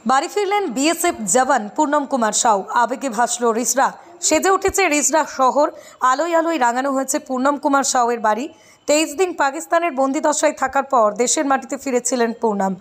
বাড়ি ফিরলেন বিএসএফ জওয়ান পূর্ণম কুমার সাউ। আবেগে ভাসল রিসরা, সেজে উঠেছে রিসরা শহর। আলোয় আলোয় রাঙানো হয়েছে পূর্ণম কুমার সাউয়ের বাড়ি। 23 দিন পাকিস্তানের বন্দিদশায় থাকার পর দেশের মাটিতে ফিরেছিলেন পূর্ণম।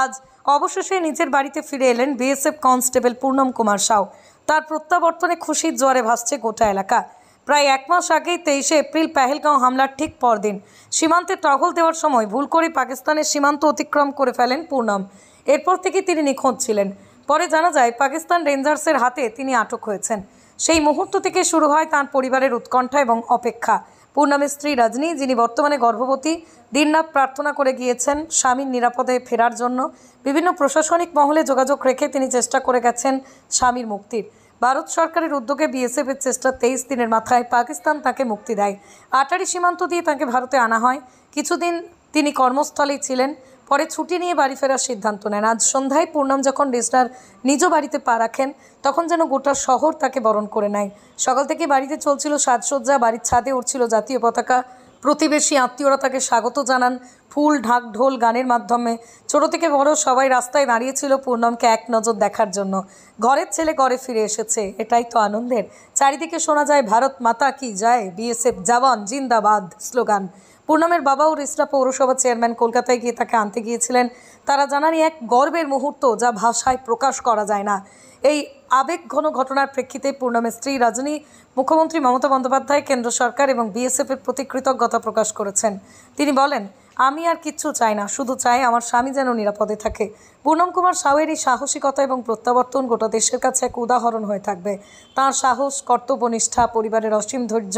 আজ অবশেষে নিজের বাড়িতে ফিরে এলেন বিএসএফ কনস্টেবল পূর্ণম কুমার সাউ। তার প্রত্যাবর্তনে খুশির জোয়ারে ভাসছে গোটা এলাকা। প্রায় এক মাস আগেই 23শে এপ্রিল পেহেলগাঁও হামলার ঠিক পরদিন সীমান্তে টহল দেওয়ার সময় ভুল করে পাকিস্তানের সীমান্ত অতিক্রম করে ফেলেন পূর্ণম। এরপর থেকে তিনি নিখোঁজ ছিলেন। পরে জানা যায় পাকিস্তান রেঞ্জার্সের হাতে তিনি আটক হয়েছেন। সেই মুহূর্ত থেকে শুরু হয় তাঁর পরিবারের উৎকণ্ঠা এবং অপেক্ষা। পূর্ণমের স্ত্রী রজনী, যিনি বর্তমানে গর্ভবতী, দিনরাত প্রার্থনা করে গিয়েছেন স্বামীর নিরাপদে ফেরার জন্য। বিভিন্ন প্রশাসনিক মহলে যোগাযোগ রেখে তিনি চেষ্টা করে গেছেন স্বামীর মুক্তির। ভারত সরকারের উদ্যোগে বিএসএফের চেষ্টা 23 দিনের মাথায় পাকিস্তান তাকে মুক্তি দেয়। আটারি সীমান্ত দিয়ে তাকে ভারতে আনা হয়। কিছুদিন তিনি কর্মস্থলেই ছিলেন, পরে ছুটি নিয়ে বাড়ি ফেরার সিদ্ধান্ত নেন। আজ সন্ধ্যায় পূর্ণম যখন রিসরার নিজ বাড়িতে পা রাখেন, তখন যেন গোটা শহর তাকে বরণ করে নেয়। সকাল থেকে বাড়িতে চলছিল সাজসজ্জা, বাড়ির ছাদে উঠছিল জাতীয় পতাকা। প্রতিবেশী আত্মীয়রা তাকে স্বাগত জানান ফুল, ঢাক, ঢোল, গানের মাধ্যমে। ছোট থেকে বড় সবাই রাস্তায় দাঁড়িয়েছিল পূর্ণমকে এক নজর দেখার জন্য। ঘরের ছেলে ঘরে ফিরে এসেছে, এটাই তো আনন্দের। চারিদিকে শোনা যায় ভারত মাতা কি জয়, বিএসএফ জওয়ান জিন্দাবাদ স্লোগান। পূর্ণমের বাবাও রিসরা পৌরসভা চেয়ারম্যান কলকাতায় গিয়ে তাকে আনতে গিয়েছিলেন। তারা জানান এক গর্বের মুহূর্ত, যা ভাষায় প্রকাশ করা যায় না। এই আবেগঘন ঘটনার প্রেক্ষিতে পূর্ণমের স্ত্রী রজনী মুখ্যমন্ত্রী মমতা বন্দ্যোপাধ্যায়, কেন্দ্র সরকার এবং বিএসএফের প্রতি কৃতজ্ঞতা প্রকাশ করেছেন। তিনি বলেন, আমি আর কিচ্ছু চাই না, শুধু চাই আমার স্বামী যেন নিরাপদে থাকে। পূর্ণম কুমার সাউয়ের এই সাহসিকতা এবং প্রত্যাবর্তন গোটা দেশের কাছে এক উদাহরণ হয়ে থাকবে। তাঁর সাহস, কর্তব্যনিষ্ঠা, পরিবারের অসীম ধৈর্য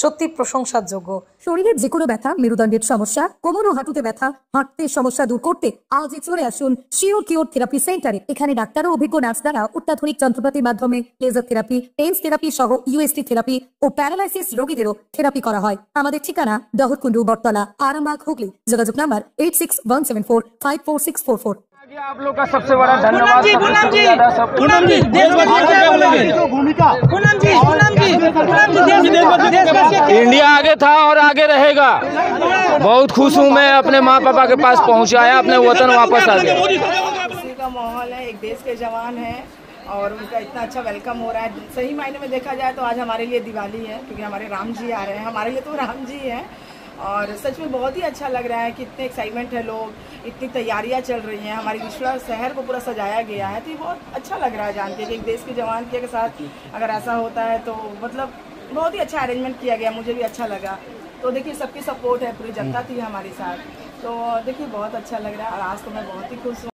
সত্যি প্রশংসার যোগ্য। শরীরের যে কোনো ব্যথা, মেরুদণ্ডের সমস্যা, কোমর ও হাঁটুতে ব্যথা, হাঁটতে সমস্যা দূর করতে আজই চলে আসুন শিওর কিওর থেরাপি সেন্টারে। এখানে ডাক্তার ও অভিজ্ঞ নার্স দ্বারা অত্যাধুনিক যন্ত্রপাতির মাধ্যমে লেজার থেরাপি, টেন্স থেরাপি সহ ইউএসটি থেরাপি ও প্যারালাইসিস রোগীদেরও থেরাপি করা হয়। আমাদের ঠিকানা দহরকুন্ডু, বটতলা, আরামবাগ, হুগলি। যোগাযোগ নাম্বার 8617454644। आप लोग का सबसे बड़ा धन्यवाद। इंडिया आगे था और आगे रहेगा। बहुत खुश हूँ मैं, अपने माँ पापा के पास पहुँचाया, अपने वतन वापस आ गया। खुशी का माहौल है, एक देश के जवान हैं और उनका इतना अच्छा वेलकम हो रहा है। सही मायने में देखा जाए तो आज हमारे लिए दिवाली है, क्योंकि हमारे राम जी आ रहे हैं। हमारे लिए तो राम जी हैं और सच में बहुत ही अच्छा लग रहा है कि इतने एक्साइटमेंट है, लोग, इतनी तैयारियां चल रही हैं। हमारी रिश्ता शहर को पूरा सजाया गया है, तो ये बहुत अच्छा लग रहा है जान के कि एक देश के जवान के साथ अगर ऐसा होता है तो मतलब बहुत ही अच्छा अरेंजमेंट किया गया। मुझे भी अच्छा लगा। तो देखिए सबकी सपोर्ट है, पूरी जनता थी हमारे साथ, तो देखिए बहुत अच्छा लग रहा है और आज तो मैं बहुत ही खुश हूँ।